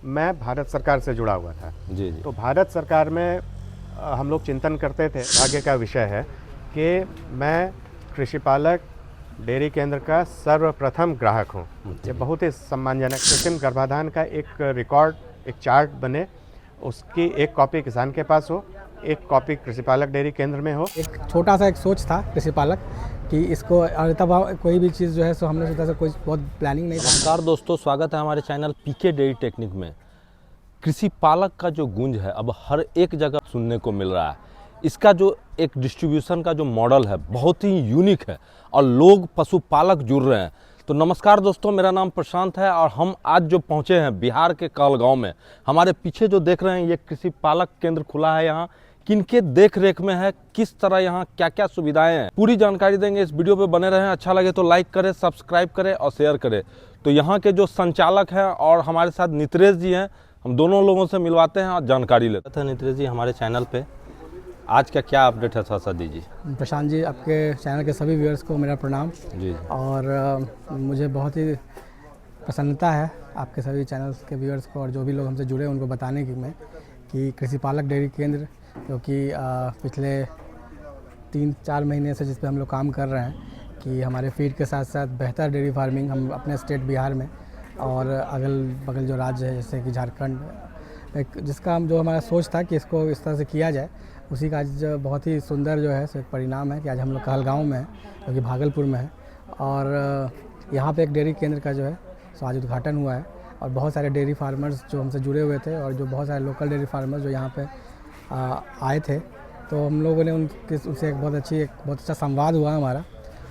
मैं भारत सरकार से जुड़ा हुआ था। जी जी। तो भारत सरकार में हम लोग चिंतन करते थे, भाग्य का विषय है कि मैं कृषि पालक डेयरी केंद्र का सर्वप्रथम ग्राहक हूँ। ये बहुत ही सम्मानजनक। कृत्रिम गर्भाधान का एक रिकॉर्ड, एक चार्ट बने, उसकी एक कॉपी किसान के पास हो, एक कॉपी कृषि पालक डेयरी केंद्र में हो। एक छोटा सा एक सोच था कृषि पालक कि इसको, और तब कोई भी चीज़ जो है सो हमने सोचा था, कोई बहुत प्लानिंग नहीं था। नमस्कार दोस्तों, स्वागत है हमारे चैनल पीके डेयरी टेक्निक में। कृषि पालक का जो गूंज है अब हर एक जगह सुनने को मिल रहा है। इसका जो एक डिस्ट्रीब्यूशन का जो मॉडल है बहुत ही यूनिक है और लोग पशुपालक जुड़ रहे हैं। तो नमस्कार दोस्तों, मेरा नाम प्रशांत है और हम आज जो पहुंचे हैं बिहार के कहलगांव में। हमारे पीछे जो देख रहे हैं ये कृषि पालक केंद्र खुला है। यहाँ किनके देख रेख में है, किस तरह यहाँ क्या क्या सुविधाएं हैं, पूरी जानकारी देंगे। इस वीडियो पे बने रहें। अच्छा लगे तो लाइक करें, सब्सक्राइब करें और शेयर करें। तो यहाँ के जो संचालक हैं और हमारे साथ नित्रेश जी हैं, हम दोनों लोगों से मिलवाते हैं और जानकारी लेते हैं। नित्रेश जी हमारे चैनल पे आज का क्या अपडेट है, थोड़ा सा दीजिए। प्रशांत जी, आपके चैनल के सभी व्यूअर्स को मेरा प्रणाम। जी। और मुझे बहुत ही प्रसन्नता है आपके सभी चैनल के व्यूअर्स को और जो भी लोग हमसे जुड़े हैं उनको बताने की मैं कि कृषि पालक डेयरी केंद्र, जो कि पिछले 3-4 महीने से जिस पे हम लोग काम कर रहे हैं कि हमारे फीड के साथ साथ बेहतर डेयरी फार्मिंग हम अपने स्टेट बिहार में और अगल बगल जो राज्य है जैसे कि झारखंड, एक जिसका हम जो हमारा सोच था कि इसको इस तरह से किया जाए, उसी का आज बहुत ही सुंदर जो है सो एक परिणाम है कि आज हम लोग कहलगांव में हैं, जो कि भागलपुर में है। और यहाँ पे एक डेयरी केंद्र का जो है सो आज उद्घाटन हुआ है और बहुत सारे डेयरी फार्मर्स जो हमसे जुड़े हुए थे और जो बहुत सारे लोकल डेयरी फार्मर्स जो यहाँ पे आए थे, तो हम लोगों ने उनसे एक बहुत अच्छा संवाद हुआ हमारा।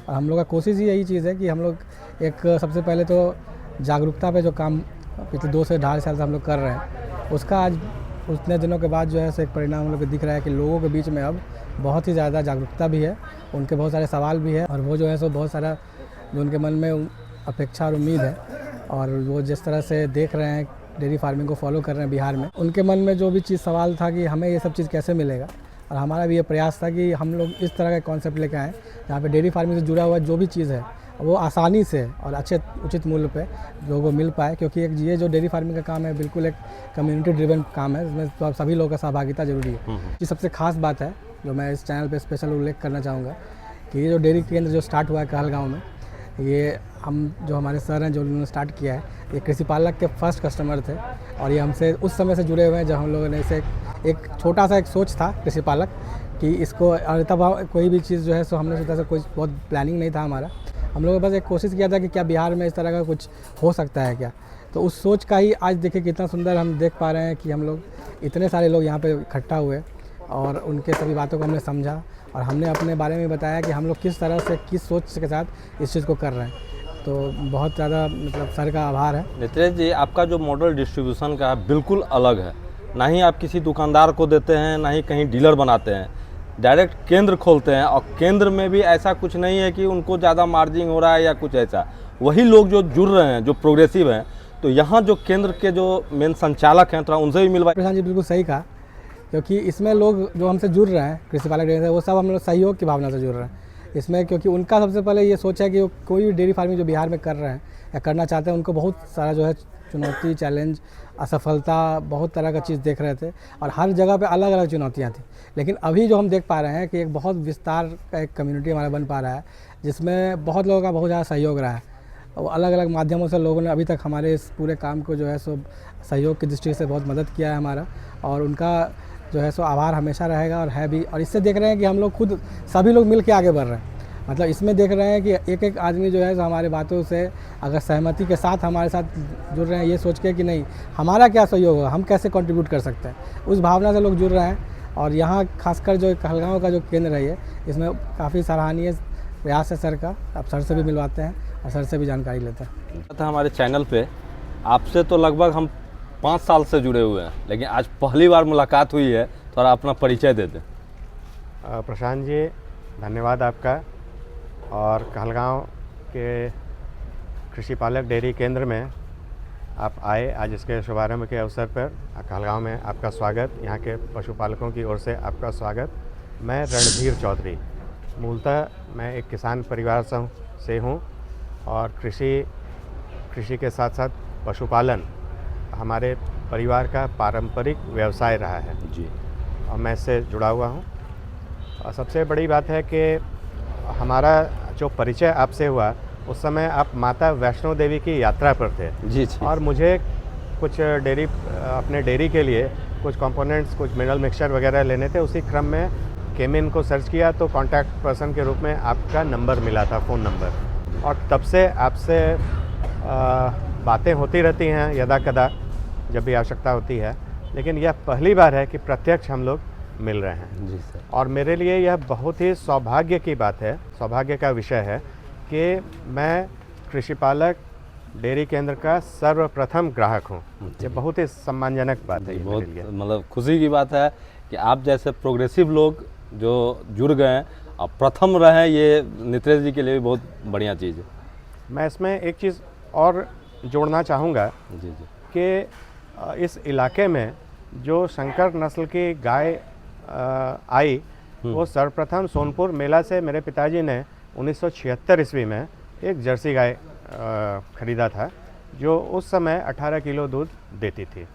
और हम लोग का कोशिश ही यही चीज़ है कि हम लोग एक सबसे पहले तो जागरूकता पे जो काम पिछले 2 से 2.5 साल से हम लोग कर रहे हैं, उसका आज उतने दिनों के बाद जो है सो एक परिणाम हम लोग को दिख रहा है कि लोगों के बीच में अब बहुत ही ज़्यादा जागरूकता भी है, उनके बहुत सारे सवाल भी है और वो जो है सो बहुत सारा जो उनके मन में अपेक्षा और उम्मीद है और वो जिस तरह से देख रहे हैं डेयरी फार्मिंग को फॉलो कर रहे हैं बिहार में, उनके मन में जो भी चीज़ सवाल था कि हमें ये सब चीज़ कैसे मिलेगा। और हमारा भी ये प्रयास था कि हम लोग इस तरह का कॉन्सेप्ट लेकर आएँ जहाँ पे डेयरी फार्मिंग से जुड़ा हुआ जो भी चीज़ है वो आसानी से और अच्छे उचित मूल्य पे लोगों को मिल पाए, क्योंकि एक ये जो डेयरी फार्मिंग का काम है बिल्कुल एक कम्युनिटी ड्रिवन काम है, इसमें तो सभी लोगों का सहभागिता जरूरी है। ये सबसे खास बात है जो मैं इस चैनल पे स्पेशल उल्लेख करना चाहूँगा कि ये जो डेयरी केंद्र जो स्टार्ट हुआ है कहलगांव में, ये हम जो हमारे सर हैं जो उन्होंने स्टार्ट किया है, ये कृषि पालक के फर्स्ट कस्टमर थे और ये हमसे उस समय से जुड़े हुए हैं जब हम लोगों ने इसे एक छोटा सा एक सोच था कृषि पालक कि इसको, और तब कोई भी चीज़ जो है सो हमने सोचा था, कोई बहुत प्लानिंग नहीं था हमारा। हम लोगों ने बस एक कोशिश किया था कि क्या बिहार में इस तरह का कुछ हो सकता है क्या। तो उस सोच का ही आज देखिए कितना सुंदर हम देख पा रहे हैं कि हम लोग इतने सारे लोग यहाँ पे इकट्ठा हुए और उनके सभी बातों को हमने समझा और हमने अपने बारे में बताया कि हम लोग किस तरह से किस सोच के साथ इस चीज़ को कर रहे हैं। तो बहुत ज़्यादा मतलब सर का आभार है। नित्रेश जी, आपका जो मॉडल डिस्ट्रीब्यूशन का है बिल्कुल अलग है। ना ही आप किसी दुकानदार को देते हैं, ना ही कहीं डीलर बनाते हैं, डायरेक्ट केंद्र खोलते हैं। और केंद्र में भी ऐसा कुछ नहीं है कि उनको ज़्यादा मार्जिन हो रहा है या कुछ ऐसा। वही लोग जो जुड़ रहे हैं, जो प्रोग्रेसिव हैं, तो यहाँ जो केंद्र के जो मेन संचालक हैं, थोड़ा उनसे भी मिलवाए। प्रशांत जी बिल्कुल सही कहा, क्योंकि इसमें लोग जो हमसे जुड़ रहे हैं कृषि पालक डेयरी से, वो सब हम लोग सहयोग की भावना से जुड़ रहे हैं इसमें, क्योंकि उनका सबसे पहले ये सोच है कि कोई भी डेयरी फार्मिंग जो बिहार में कर रहे हैं या करना चाहते हैं, उनको बहुत सारा जो है चुनौती, चैलेंज, असफलता, बहुत तरह का चीज़ देख रहे थे और हर जगह पे अलग अलग चुनौतियाँ थी। लेकिन अभी जो हम देख पा रहे हैं कि एक बहुत विस्तार का एक कम्युनिटी हमारा बन पा रहा है, जिसमें बहुत लोगों का बहुत ज़्यादा सहयोग रहा है और अलग अलग माध्यमों से लोगों ने अभी तक हमारे इस पूरे काम को जो है सो सहयोग की दृष्टि से बहुत मदद किया है हमारा, और उनका जो है सो आभार हमेशा रहेगा और है भी। और इससे देख रहे हैं कि हम लोग खुद सभी लोग मिल के आगे बढ़ रहे हैं। मतलब इसमें देख रहे हैं कि एक एक आदमी जो है सो हमारे बातों से अगर सहमति के साथ हमारे साथ जुड़ रहे हैं, ये सोच के कि नहीं हमारा क्या सहयोग होगा, हम कैसे कंट्रीब्यूट कर सकते हैं, उस भावना से लोग जुड़ रहे हैं। और यहाँ खासकर जो कहलगांव का जो केंद्र है, ये इसमें काफ़ी सराहनीय प्रयास है सर का। आप सर से भी मिलवाते हैं और सर से भी जानकारी लेते हैं। हमारे चैनल पे आपसे तो लगभग हम 5 साल से जुड़े हुए हैं, लेकिन आज पहली बार मुलाकात हुई है। थोड़ा अपना परिचय दे दें। प्रशांत जी, धन्यवाद आपका। और कहलगांव के कृषि पालक डेयरी केंद्र में आप आए आज इसके शुभारंभ के अवसर पर। कहलगांव में आपका स्वागत, यहाँ के पशुपालकों की ओर से आपका स्वागत। मैं रणधीर चौधरी, मूलतः मैं एक किसान परिवार से हूँ और कृषि के साथ साथ पशुपालन हमारे परिवार का पारंपरिक व्यवसाय रहा है जी और मैं इससे जुड़ा हुआ हूँ। और सबसे बड़ी बात है कि हमारा जो परिचय आपसे हुआ उस समय आप माता वैष्णो देवी की यात्रा पर थे जी जी और मुझे कुछ अपने डेयरी के लिए कुछ कंपोनेंट्स, कुछ मिनरल मिक्सचर वगैरह लेने थे। उसी क्रम में केमिन को सर्च किया तो कांटेक्ट पर्सन के रूप में आपका नंबर मिला था, फ़ोन नंबर, और तब से आपसे बातें होती रहती हैं यदा कदा जब भी आवश्यकता होती है, लेकिन यह पहली बार है कि प्रत्यक्ष हम लोग मिल रहे हैं। जी सर। और मेरे लिए यह बहुत ही सौभाग्य की बात है, सौभाग्य का विषय है कि मैं कृषि पालक डेयरी केंद्र का सर्वप्रथम ग्राहक हूँ। ये बहुत ही सम्मानजनक बात है ये बहुत मेरे लिए। मतलब खुशी की बात है कि आप जैसे प्रोग्रेसिव लोग जो जुड़ गए हैं और प्रथम रहे, ये नितेश जी के लिए भी बहुत बढ़िया चीज़ है। मैं इसमें एक चीज़ और जोड़ना चाहूँगा जी जी कि इस इलाके में जो शंकर नस्ल की गाय आई वो सर्वप्रथम सोनपुर मेला से मेरे पिताजी ने 1976 ईस्वी में एक जर्सी गाय खरीदा था जो उस समय 18 किलो दूध देती थी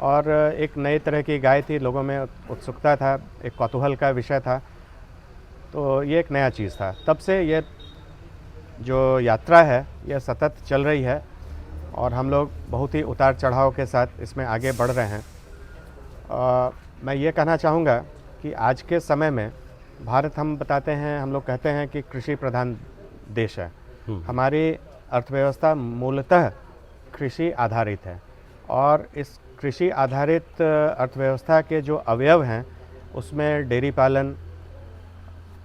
और एक नई तरह की गाय थी। लोगों में उत्सुकता था, एक कौतूहल का विषय था, तो ये एक नया चीज़ था। तब से ये जो यात्रा है यह सतत चल रही है और हम लोग बहुत ही उतार चढ़ाव के साथ इसमें आगे बढ़ रहे हैं। मैं ये कहना चाहूँगा कि आज के समय में भारत, हम बताते हैं, हम लोग कहते हैं कि कृषि प्रधान देश है। हमारी अर्थव्यवस्था मूलतः कृषि आधारित है और इस कृषि आधारित अर्थव्यवस्था के जो अवयव हैं उसमें डेयरी पालन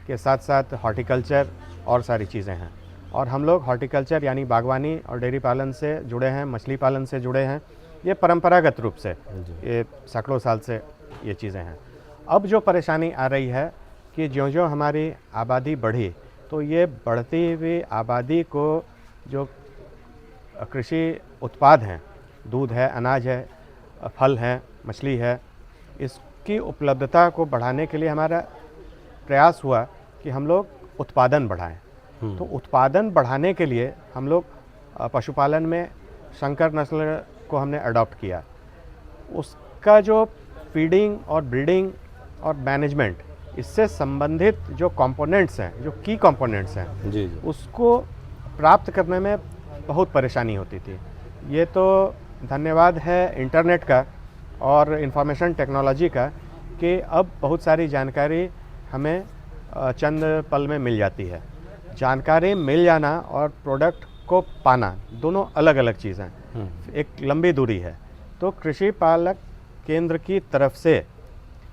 के साथ साथ हॉर्टिकल्चर और सारी चीज़ें हैं। और हम लोग हॉर्टिकल्चर यानी बागवानी और डेयरी पालन से जुड़े हैं, मछली पालन से जुड़े हैं। ये परंपरागत रूप से ये सैकड़ों साल से ये चीज़ें हैं। अब जो परेशानी आ रही है कि ज्यों-ज्यों हमारी आबादी बढ़ी तो ये बढ़ती हुई आबादी को जो कृषि उत्पाद हैं, दूध है, अनाज है, फल हैं, मछली है, इसकी उपलब्धता को बढ़ाने के लिए हमारा प्रयास हुआ कि हम लोग उत्पादन बढ़ाएं। तो उत्पादन बढ़ाने के लिए हम लोग पशुपालन में शंकर नस्ल को हमने अडॉप्ट किया। उसका जो फीडिंग और ब्रीडिंग और मैनेजमेंट, इससे संबंधित जो कंपोनेंट्स हैं, जो की कंपोनेंट्स हैं, जी जी उसको प्राप्त करने में बहुत परेशानी होती थी। ये तो धन्यवाद है इंटरनेट का और इंफॉर्मेशन टेक्नोलॉजी का कि अब बहुत सारी जानकारी हमें चंद पल में मिल जाती है। जानकारी मिल जाना और प्रोडक्ट को पाना दोनों अलग अलग चीज़ हैं, एक लंबी दूरी है। तो कृषि पालक केंद्र की तरफ से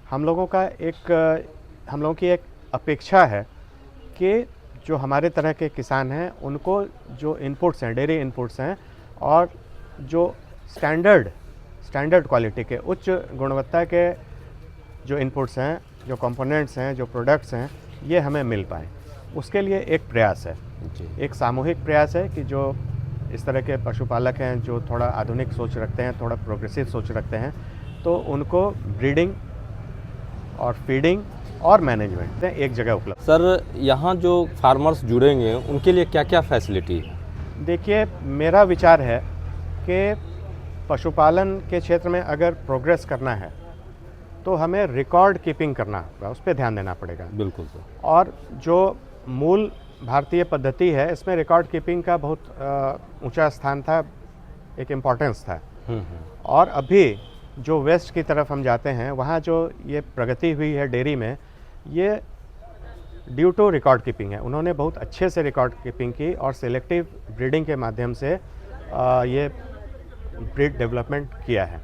हम लोगों की एक अपेक्षा है कि जो हमारे तरह के किसान हैं उनको जो इनपुट्स हैं, डेयरी इनपुट्स हैं और जो स्टैंडर्ड क्वालिटी के, उच्च गुणवत्ता के जो इनपुट्स हैं, जो कंपोनेंट्स हैं, जो प्रोडक्ट्स हैं, ये हमें मिल पाए। उसके लिए एक प्रयास है, एक सामूहिक प्रयास है कि जो इस तरह के पशुपालक हैं जो थोड़ा आधुनिक सोच रखते हैं, थोड़ा प्रोग्रेसिव सोच रखते हैं, तो उनको ब्रीडिंग और फीडिंग और मैनेजमेंट एक जगह उपलब्ध। सर, यहाँ जो फार्मर्स जुड़ेंगे उनके लिए क्या क्या फैसिलिटी है? देखिए, मेरा विचार है कि पशुपालन के क्षेत्र में अगर प्रोग्रेस करना है तो हमें रिकॉर्ड कीपिंग करना होगा, उस पर ध्यान देना पड़ेगा। बिल्कुल सर। और जो मूल भारतीय पद्धति है इसमें रिकॉर्ड कीपिंग का बहुत ऊंचा स्थान था, एक इम्पोर्टेंस था। और अभी जो वेस्ट की तरफ हम जाते हैं वहाँ जो ये प्रगति हुई है डेयरी में, ये ड्यू टू रिकॉर्ड कीपिंग है। उन्होंने बहुत अच्छे से रिकॉर्ड कीपिंग की और सिलेक्टिव ब्रीडिंग के माध्यम से ये ब्रीड डेवलपमेंट किया है।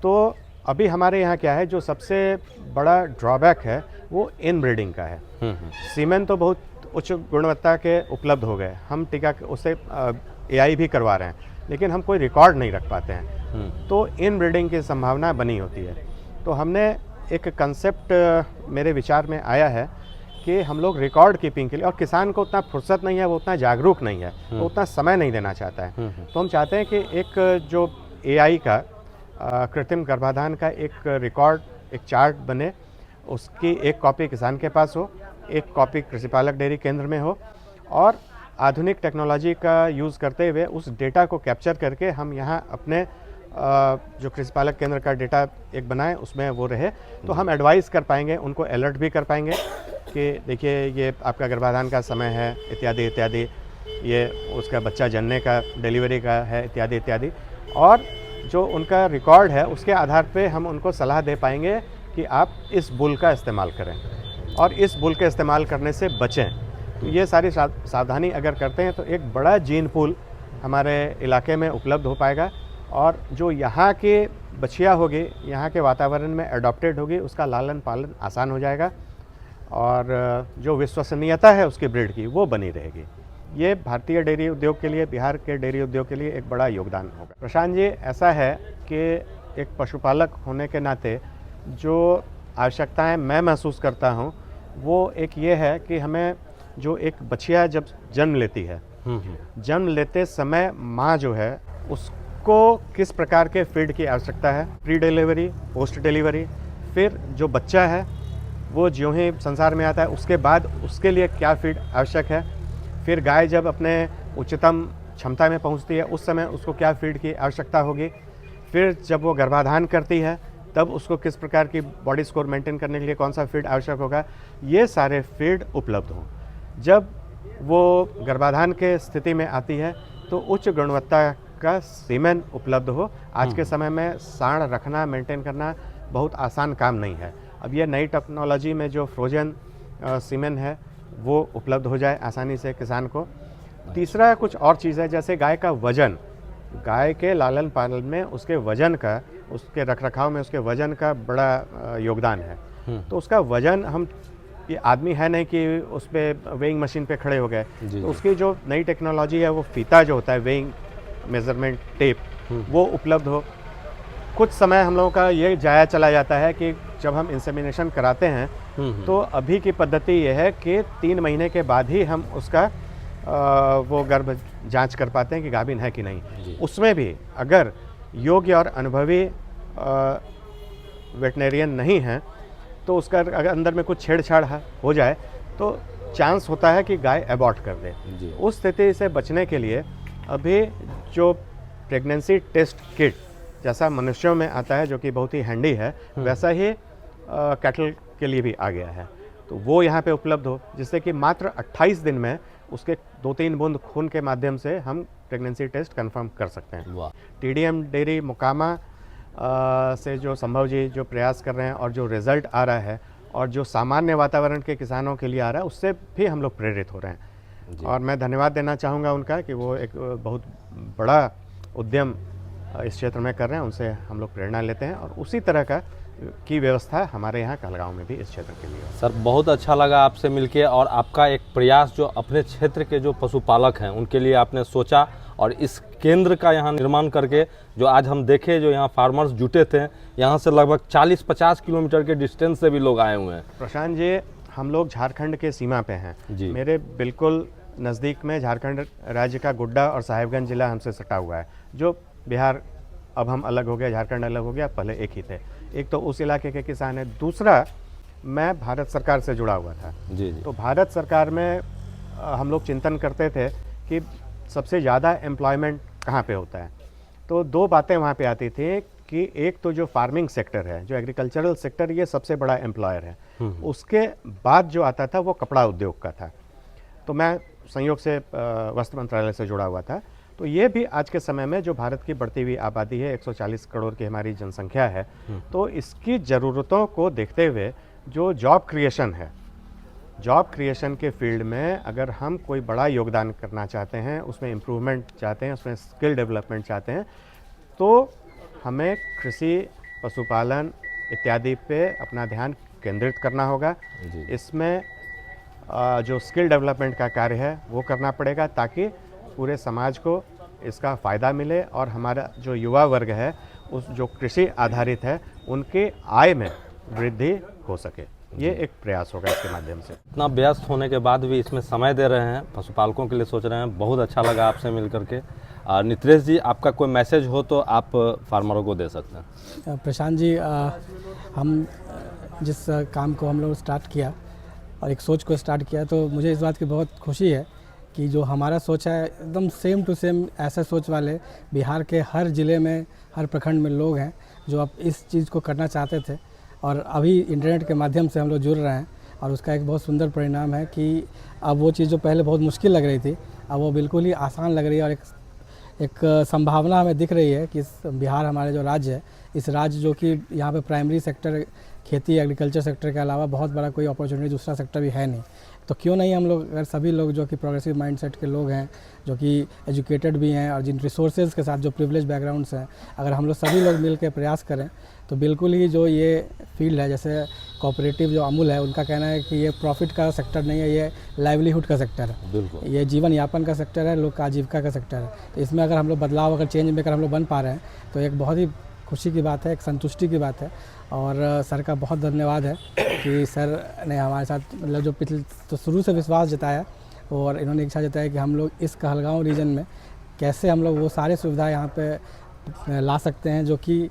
तो अभी हमारे यहाँ क्या है, जो सबसे बड़ा ड्रॉबैक है वो इन ब्रीडिंग का है। सीमेन तो बहुत उच्च गुणवत्ता के उपलब्ध हो गए, हम टीका उससे AI भी करवा रहे हैं, लेकिन हम कोई रिकॉर्ड नहीं रख पाते हैं। तो इन ब्रीडिंग की संभावना बनी होती है। तो हमने एक कंसेप्ट मेरे विचार में आया है कि हम लोग रिकॉर्ड कीपिंग के लिए, और किसान को उतना फुर्सत नहीं है, वो उतना जागरूक नहीं है, वो उतना समय नहीं देना चाहता है। तो हम चाहते हैं कि एक जो AI का कृत्रिम गर्भाधान का एक रिकॉर्ड, एक चार्ट बने, उसकी एक कॉपी किसान के पास हो, एक कॉपी कृषि पालक डेयरी केंद्र में हो, और आधुनिक टेक्नोलॉजी का यूज़ करते हुए उस डेटा को कैप्चर करके हम यहाँ अपने जो कृषि पालक केंद्र का डेटा एक बनाए उसमें वो रहे, तो हम एडवाइस कर पाएंगे, उनको अलर्ट भी कर पाएंगे कि देखिए ये आपका गर्भाधान का समय है इत्यादि इत्यादि, ये उसका बच्चा जनने का डिलीवरी का है इत्यादि इत्यादि। और जो उनका रिकॉर्ड है उसके आधार पे हम उनको सलाह दे पाएंगे कि आप इस बुल का इस्तेमाल करें और इस बुल के इस्तेमाल करने से बचें। तो ये सारी सावधानी अगर करते हैं तो एक बड़ा जीन पूल हमारे इलाके में उपलब्ध हो पाएगा और जो यहाँ की बछिया होगी, यहाँ के वातावरण में अडॉप्टेड होगी, उसका लालन पालन आसान हो जाएगा और जो विश्वसनीयता है उसकी ब्रीड की वो बनी रहेगी। ये भारतीय डेयरी उद्योग के लिए, बिहार के डेयरी उद्योग के लिए एक बड़ा योगदान होगा। प्रशांत जी, ऐसा है कि एक पशुपालक होने के नाते जो आवश्यकताएं मैं महसूस करता हूँ वो एक ये है कि हमें जो एक बछिया जब जन्म लेती है, जन्म लेते समय माँ जो है उसको किस प्रकार के फीड की आवश्यकता है, प्री डिलीवरी, पोस्ट डिलीवरी, फिर जो बच्चा है वो ज्यों ही संसार में आता है उसके बाद उसके लिए क्या फीड आवश्यक है, फिर गाय जब अपने उच्चतम क्षमता में पहुंचती है उस समय उसको क्या फीड की आवश्यकता होगी, फिर जब वो गर्भाधान करती है तब उसको किस प्रकार की बॉडी स्कोर मेंटेन करने के लिए कौन सा फीड आवश्यक होगा, ये सारे फीड उपलब्ध हों। जब वो गर्भाधान के स्थिति में आती है तो उच्च गुणवत्ता का सीमेन उपलब्ध हो। आज के समय में साँड़ रखना, मेंटेन करना बहुत आसान काम नहीं है। अब ये नई टेक्नोलॉजी में जो फ्रोजन सीमेन है वो उपलब्ध हो जाए आसानी से किसान को। तीसरा कुछ और चीज़ है, जैसे गाय का वजन, गाय के लालन पालन में उसके वजन का, उसके रखरखाव में उसके वजन का बड़ा योगदान है। तो उसका वजन, हम ये आदमी है नहीं कि उस पर वेइंग मशीन पे खड़े हो गए, तो उसकी जो नई टेक्नोलॉजी है वो फीता जो होता है, वेइंग मेजरमेंट टेप, वो उपलब्ध हो। कुछ समय हम लोगों का ये जाया चला जाता है कि जब हम इंसेमिनेशन कराते हैं तो अभी की पद्धति ये है कि 3 महीने के बाद ही हम उसका वो गर्भ जांच कर पाते हैं कि गाभिन है कि नहीं। उसमें भी अगर योग्य और अनुभवी वेटनेरियन नहीं है तो उसका अगर अंदर में कुछ छेड़छाड़ हो जाए तो चांस होता है कि गाय एबॉर्ट कर दे। उस स्थिति से बचने के लिए अभी जो प्रेगनेंसी टेस्ट किट जैसा मनुष्यों में आता है जो कि बहुत ही हैंडी है, वैसा ही कैटल के लिए भी आ गया है। तो वो यहाँ पे उपलब्ध हो, जिससे कि मात्र 28 दिन में उसके 2-3 बूंद खून के माध्यम से हम प्रेगनेंसी टेस्ट कंफर्म कर सकते हैं। TDM डेयरी मोकामा से जो संभव जी जो प्रयास कर रहे हैं और जो रिज़ल्ट आ रहा है और जो सामान्य वातावरण के किसानों के लिए आ रहा है, उससे भी हम लोग प्रेरित हो रहे हैं। और मैं धन्यवाद देना चाहूँगा उनका कि वो एक बहुत बड़ा उद्यम इस क्षेत्र में कर रहे हैं, उनसे हम लोग प्रेरणा लेते हैं और उसी तरह का की व्यवस्था हमारे यहाँ कहलगांव में भी इस क्षेत्र के लिए। सर, बहुत अच्छा लगा आपसे मिलके और आपका एक प्रयास जो अपने क्षेत्र के जो पशुपालक हैं उनके लिए आपने सोचा और इस केंद्र का यहाँ निर्माण करके जो आज हम देखे, जो यहाँ फार्मर्स जुटे थे, यहाँ से लगभग 40-50 किलोमीटर के डिस्टेंस से भी लोग आए हुए हैं। प्रशांत जी, हम लोग झारखंड के सीमा पे हैं। मेरे बिल्कुल नज़दीक में झारखंड राज्य का गोड्डा और साहिबगंज जिला हमसे सटा हुआ है। जो बिहार, अब हम अलग हो गए, झारखंड अलग हो गया, पहले एक ही थे। एक तो उस इलाके के किसान है, दूसरा मैं भारत सरकार से जुड़ा हुआ था। तो भारत सरकार में हम लोग चिंतन करते थे कि सबसे ज़्यादा एम्प्लॉयमेंट कहाँ पे होता है। तो 2 बातें वहाँ पे आती थी कि एक तो जो फार्मिंग सेक्टर है, जो एग्रीकल्चरल सेक्टर, ये सबसे बड़ा एम्प्लॉयर है। उसके बाद जो आता था वो कपड़ा उद्योग का था। तो मैं संयोग से वस्त्र मंत्रालय से जुड़ा हुआ था। तो ये भी आज के समय में जो भारत की बढ़ती हुई आबादी है, 140 करोड़ की हमारी जनसंख्या है, तो इसकी ज़रूरतों को देखते हुए जो जॉब क्रिएशन है, जॉब क्रिएशन के फील्ड में अगर हम कोई बड़ा योगदान करना चाहते हैं, उसमें इम्प्रूवमेंट चाहते हैं, उसमें स्किल डेवलपमेंट चाहते हैं, तो हमें कृषि, पशुपालन इत्यादि पे अपना ध्यान केंद्रित करना होगा। इसमें जो स्किल डेवलपमेंट का कार्य है वो करना पड़ेगा ताकि पूरे समाज को इसका फ़ायदा मिले और हमारा जो युवा वर्ग है, उस जो कृषि आधारित है, उनके आय में वृद्धि हो सके। ये एक प्रयास होगा इसके माध्यम से। इतना व्यस्त होने के बाद भी इसमें समय दे रहे हैं, पशुपालकों के लिए सोच रहे हैं, बहुत अच्छा लगा आपसे मिल करके। नित्रेश जी, आपका कोई मैसेज हो तो आप फार्मरों को दे सकते हैं। प्रशांत जी, हम जिस काम को हम लोग स्टार्ट किया और एक सोच को स्टार्ट किया, तो मुझे इस बात की बहुत खुशी है कि जो हमारा सोच है एकदम सेम टू सेम ऐसा सोच वाले बिहार के हर ज़िले में, हर प्रखंड में लोग हैं जो अब इस चीज़ को करना चाहते थे, और अभी इंटरनेट के माध्यम से हम लोग जुड़ रहे हैं। और उसका एक बहुत सुंदर परिणाम है कि अब वो चीज़ जो पहले बहुत मुश्किल लग रही थी, अब वो बिल्कुल ही आसान लग रही है। और एक संभावना हमें दिख रही है कि बिहार हमारे जो राज्य है, इस राज्य जो कि यहाँ पे प्राइमरी सेक्टर खेती एग्रीकल्चर सेक्टर के अलावा बहुत बड़ा कोई अपॉर्चुनिटी दूसरा सेक्टर भी है नहीं, तो क्यों नहीं हम लोग, अगर सभी लोग जो कि प्रोग्रेसिव माइंडसेट के लोग हैं, जो कि एजुकेटेड भी हैं और जिन रिसोर्सेज के साथ जो प्रिविलेज बैकग्राउंड्स हैं, अगर हम लोग सभी लोग मिल के प्रयास करें तो बिल्कुल ही जो ये फील्ड है, जैसे कोऑपरेटिव जो अमूल है, उनका कहना है कि ये प्रॉफिट का सेक्टर नहीं है, ये लाइवलीहुड का सेक्टर है, बिल्कुल ये जीवन यापन का सेक्टर है, लोग का आजीविका का सेक्टर है। तो इसमें अगर हम लोग बदलाव, अगर चेंज मेकर हम लोग बन पा रहे हैं तो एक बहुत ही खुशी की बात है, एक संतुष्टि की बात है। और सर का बहुत धन्यवाद है कि सर ने हमारे साथ मतलब जो पिछले तो शुरू से विश्वास जताया और इन्होंने इच्छा जताई कि हम लोग इस कहलगांव रीजन में कैसे हम लोग वो सारी सुविधाएं यहाँ पे ला सकते हैं, जो कि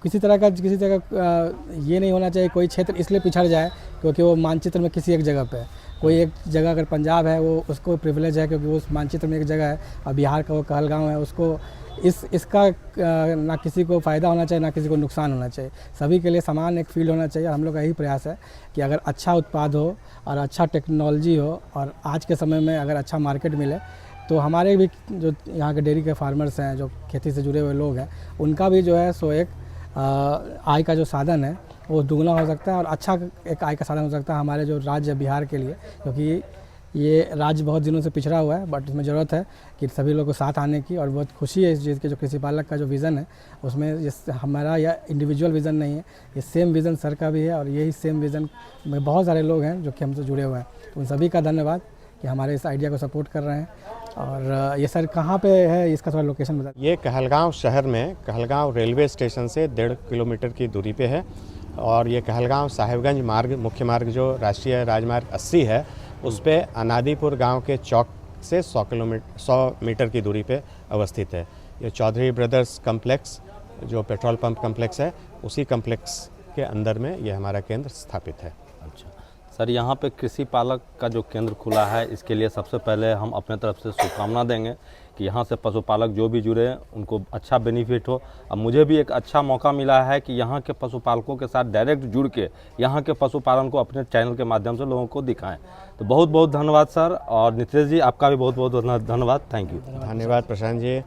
किसी तरह ये नहीं होना चाहिए कोई क्षेत्र इसलिए पिछड़ जाए क्योंकि वो मानचित्र में किसी एक जगह पे है। कोई एक जगह अगर पंजाब है वो उसको प्रिविलेज है क्योंकि वो उस मानचित्र में एक जगह है, और बिहार का वो कहलगांव है, उसको इसका ना किसी को फ़ायदा होना चाहिए ना किसी को नुकसान होना चाहिए, सभी के लिए समान एक फील्ड होना चाहिए। हम लोग का यही प्रयास है कि अगर अच्छा उत्पाद हो और अच्छा टेक्नोलॉजी हो और आज के समय में अगर अच्छा मार्केट मिले तो हमारे भी जो यहाँ के डेयरी के फार्मर्स हैं, जो खेती से जुड़े हुए लोग हैं, उनका भी जो है सो एक आय का जो साधन है वो दुगना हो सकता है और अच्छा एक आय का साधन हो सकता है हमारे जो राज्य बिहार के लिए, क्योंकि ये राज्य बहुत दिनों से पिछड़ा हुआ है, बट इसमें ज़रूरत है कि सभी लोगों को साथ आने की। और बहुत खुशी है इस चीज़ की, जो कृषि पालक का जो विज़न है उसमें हमारा या इंडिविजुअल विज़न नहीं है, ये सेम विज़न सर का भी है और यही सेम विज़न में बहुत सारे लोग हैं जो कि हमसे जुड़े हुए हैं। तो उन सभी का धन्यवाद कि हमारे इस आइडिया को सपोर्ट कर रहे हैं। और ये सर कहाँ पे है, इसका थोड़ा लोकेशन बता। ये कहलगांव शहर में कहलगांव रेलवे स्टेशन से 1.5 किलोमीटर की दूरी पे है, और ये कहलगांव साहिबगंज मार्ग, मुख्य मार्ग जो राष्ट्रीय राजमार्ग 80 है, उस पे अनादीपुर गांव के चौक से 100 मीटर की दूरी पे अवस्थित है। ये चौधरी ब्रदर्स कम्प्लेक्स जो पेट्रोल पंप कम्प्लेक्स है, उसी कम्प्लेक्स के अंदर में ये हमारा केंद्र स्थापित है। अच्छा सर, यहाँ पे कृषि पालक का जो केंद्र खुला है, इसके लिए सबसे पहले हम अपने तरफ से शुभकामना देंगे कि यहाँ से पशुपालक जो भी जुड़े हैं उनको अच्छा बेनिफिट हो। अब मुझे भी एक अच्छा मौका मिला है कि यहाँ के पशुपालकों के साथ डायरेक्ट जुड़ के यहाँ के पशुपालन को अपने चैनल के माध्यम से लोगों को दिखाएं। तो बहुत बहुत धन्यवाद सर, और नितेश जी आपका भी बहुत बहुत धन्यवाद। Thank you. धन्यवाद प्रशांत जी।